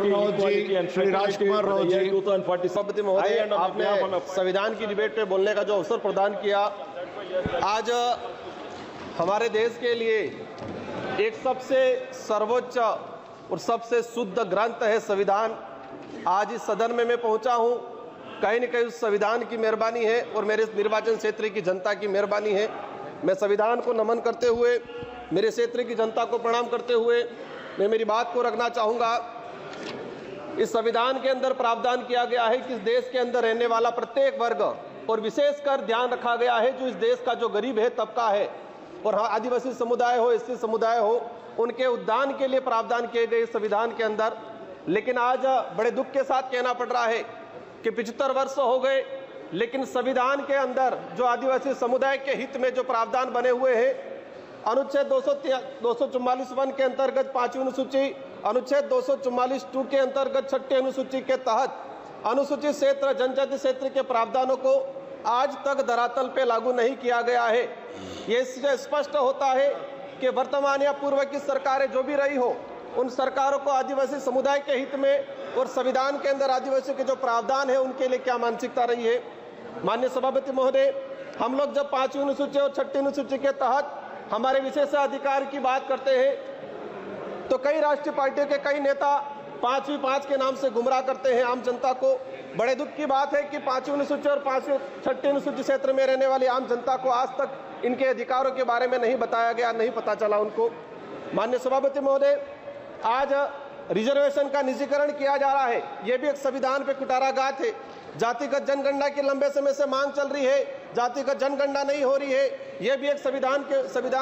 श्री राजकुमार राव जी। सभापति महोदय, आपने संविधान की डिबेट पे बोलने का जो अवसर प्रदान किया, आज हमारे देश के लिए एक सबसे सर्वोच्च और सबसे शुद्ध ग्रंथ है संविधान। आज इस सदन में मैं पहुंचा हूं, कहीं न कहीं उस संविधान की मेहरबानी है और मेरे निर्वाचन क्षेत्र की जनता की मेहरबानी है। मैं संविधान को नमन करते हुए, मेरे क्षेत्र की जनता को प्रणाम करते हुए मैं मेरी बात को रखना चाहूँगा। इस संविधान के अंदर प्रावधान किया गया है कि इस देश के अंदर रहने वाला प्रत्येक वर्ग, और विशेषकर ध्यान रखा गया है जो इस देश का जो गरीब है तबका है, और आदिवासी समुदाय हो, एससी समुदाय हो, उनके उत्थान के लिए प्रावधान किए गए संविधान के अंदर। लेकिन आज बड़े दुख के साथ कहना पड़ रहा है कि 75 वर्ष हो गए, लेकिन संविधान के अंदर जो आदिवासी समुदाय के हित में जो प्रावधान बने हुए हैं, अनुच्छेद 244(1) के अंतर्गत 5वीं अनुसूची, अनुच्छेद 244(2) के अंतर्गत 6ठी अनुसूची के तहत अनुसूचित क्षेत्र, जनजाति क्षेत्र के प्रावधानों को आज तक धरातल पे लागू नहीं किया गया है। ये इससे स्पष्ट होता है कि वर्तमान या पूर्व की सरकारें जो भी रही हो, उन सरकारों को आदिवासी समुदाय के हित में और संविधान के अंदर आदिवासियों के जो प्रावधान है उनके लिए क्या मानसिकता रही है। माननीय सभापति महोदय, हम लोग जब 5वीं अनुसूची और 6ठी अनुसूची के तहत हमारे विशेषाधिकार की बात करते हैं तो कई राष्ट्रीय पार्टियों के कई नेता 5वीं 5 के नाम से गुमराह करते हैं आम जनता को। बड़े दुख की बात है कि 5वीं अनुसूची और 6ठी अनुसूची क्षेत्र में रहने वाली आम जनता को आज तक इनके अधिकारों के बारे में नहीं बताया गया, नहीं पता चला उनको। माननीय सभापति महोदय, आज रिजर्वेशन का निजीकरण किया जा रहा है, यह भी एक संविधान पे कुटाराघात है। जातिगत जनगणना की लंबे समय से मांग चल रही है, जातिगत जनगणना नहीं हो रही है, यह भी एक संविधान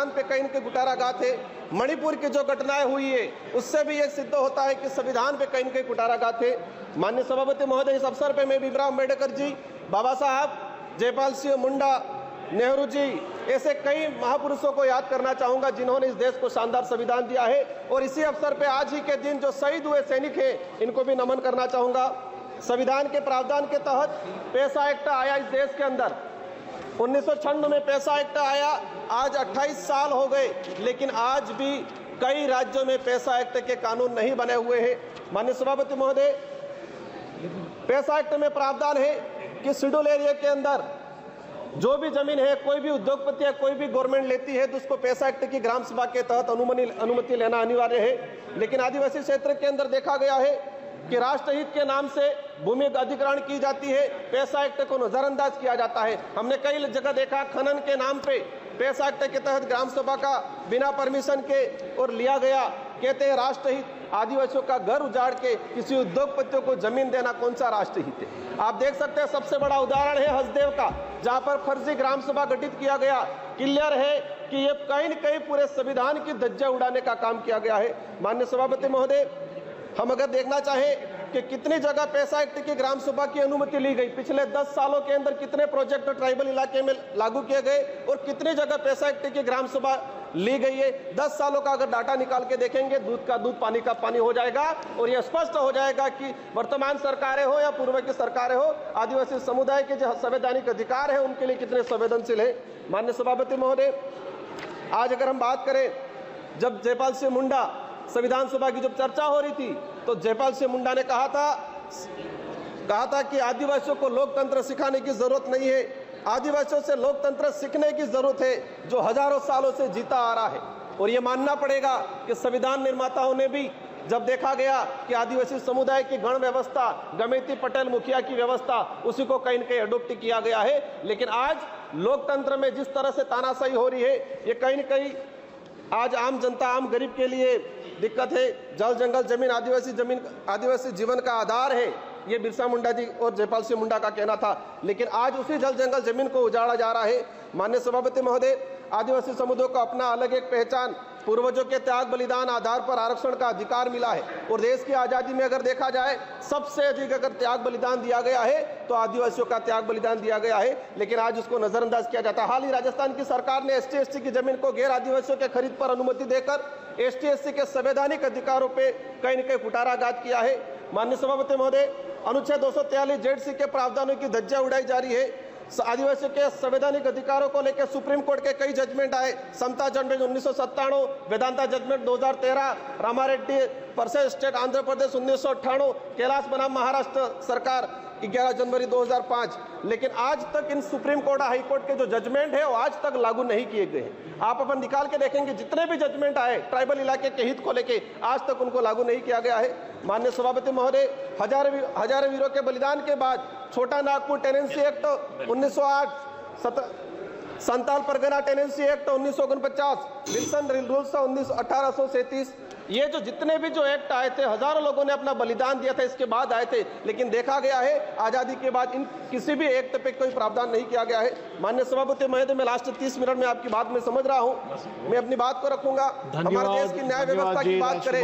पे कहीं न कहीं कुटाराघात है। मणिपुर की जो घटनाएं हुई है उससे भी यह सिद्ध होता है कि संविधान पे कहीं न कहीं कुटाराघात है। माननीय सभापति महोदय, इस अवसर पे मैं भीमराव अम्बेडकर जी, बाबा साहब, जयपाल सिंह मुंडा, नेहरू जी, ऐसे कई महापुरुषों को याद करना चाहूंगा जिन्होंने इस देश को शानदार संविधान दिया है। और इसी अवसर पे आज ही के दिन जो शहीद हुए सैनिक हैं, इनको भी नमन करना चाहूंगा। संविधान के प्रावधान के तहत पैसा एक्ट आया इस देश के अंदर, 1996 में पैसा एक्ट आया, आज 28 साल हो गए, लेकिन आज भी कई राज्यों में पैसा एक्ट के कानून नहीं बने हुए हैं। माननीय सभापति महोदय, पैसा एक्ट में प्रावधान है कि शेड्यूल एरिया के अंदर जो भी जमीन है, कोई भी उद्योगपति या कोई भी गवर्नमेंट लेती है तो उसको पैसा एक्ट की ग्राम सभा के तहत अनुमति लेना अनिवार्य है। लेकिन आदिवासी क्षेत्र के अंदर देखा गया है कि राष्ट्रहित के नाम से भूमि अधिग्रहण की जाती है, पैसा एक्ट को नजरअंदाज किया जाता है। हमने कई जगह देखा खनन के नाम पे पैसा एक्ट के तहत ग्राम सभा का बिना परमिशन के और लिया गया। कहते हैं राष्ट्रहित, आदिवासियों का घर उजाड़ के किसी उद्योगपतियों को जमीन देना कौन सा राष्ट्रहित है। आप देख सकते हैं, सबसे बड़ा उदाहरण है हसदेव का, जहां पर फर्जी ग्राम सभा गठित किया गया। क्लियर है कि ये कहीं न कहीं पूरे संविधान की धज्जियां उड़ाने का काम किया गया है। माननीय सभापति महोदय, हम अगर देखना चाहें कि कितनी जगह पैसा एक्ट की ग्राम सभा की अनुमति ली गई, पिछले 10 सालों के अंदर कितने प्रोजेक्ट ट्राइबल इलाके में लागू किए गए और कितनी जगह पैसा एक्ट की ग्राम सभा ली गई है। 10 सालों का अगर डाटा निकाल के देखेंगे, दूध का दूध, पानी का पानी हो जाएगा और यह स्पष्ट हो जाएगा कि वर्तमान सरकारें हो या पूर्व की सरकारें हो, आदिवासी समुदाय के जो संवैधानिक अधिकार है उनके लिए कितने संवेदनशील है। माननीय सभापति महोदय, आज अगर हम बात करें, जब जयपाल सिंह मुंडा संविधान सभा की जब चर्चा हो रही थी तो जयपाल सिंह मुंडा ने कहा था कि आदिवासियों को लोकतंत्र सिखाने की जरूरत नहीं है, आदिवासियों से लोकतंत्र सीखने की जरूरत है जो हजारों सालों से जीता आ रहा है। और ये मानना पड़ेगा कि संविधान निर्माताओं ने भी जब देखा गया कि आदिवासी समुदाय की गण व्यवस्था, गमेती पटेल मुखिया की व्यवस्था, उसी को कहीं न कहीं अडोप्ट किया गया है। लेकिन आज लोकतंत्र में जिस तरह से तानाशाही हो रही है, ये कहीं न कहीं आज आम जनता, आम गरीब के लिए दिक्कत है। जल जंगल जमीन आदिवासी जीवन का आधार है, ये बिरसा मुंडा जी और जयपाल सिंह मुंडा का कहना था, लेकिन आज उसी जल जंगल जमीन को उजाड़ा जा रहा है। माननीय सभापति महोदय, आदिवासी समुदाय को अपना अलग एक पहचान, पूर्वजों के त्याग बलिदान आधार पर आरक्षण का अधिकार मिला है। और देश की आजादी में अगर देखा जाए, सबसे अधिक अगर त्याग बलिदान दिया गया है तो आदिवासियों का त्याग बलिदान दिया गया है, लेकिन आज उसको नजरअंदाज किया जाता है। हाल ही राजस्थान की सरकार ने ST/ST की जमीन को गैर आदिवासियों के खरीद पर अनुमति देकर ST/ST के संवैधानिक अधिकारों पे कहीं न कहीं कुटाराघात किया है। माननीय सभापति महोदय, अनुच्छेद 243 ZC के प्रावधानों की धज्जियां उड़ाई जा रही है। आदिवासियों के संवैधानिक अधिकारों को लेकर सुप्रीम कोर्ट के कई जजमेंट आए। Samatha judgment 1997, Vedanta judgment 2013, Ramareddy versus state Andhra Pradesh 1998, Kailash बनाम महाराष्ट्र सरकार 11 जनवरी 2005। लेकिन आज तक इन सुप्रीम कोर्ट हाई कोर्ट के जो जजमेंट है वो आज तक लागू नहीं किए गए हैं। आप अपन निकाल के देखेंगे जितने भी जजमेंट आए ट्राइबल इलाके के हित को लेके आज तक उनको लागू नहीं किया गया है। माननीय सभापति महोदय, हजारों वीरों के बलिदान के बाद Chota Nagpur tenancy act 1908, Santal Pargana tenancy act 1949, Wilson rules 1837, ये जो जितने भी जो एक्ट आए थे हजारों लोगों ने अपना बलिदान दिया था, इसके बाद आए थे। लेकिन देखा गया है आजादी के बाद इन किसी भी एक्ट पे कोई प्रावधान नहीं किया गया है। माननीय सभापति महोदय, मैं लास्ट 30 मिनट में आपकी बात में समझ रहा हूं, मैं अपनी बात को रखूंगा। हमारे देश की न्याय व्यवस्था की बात करें।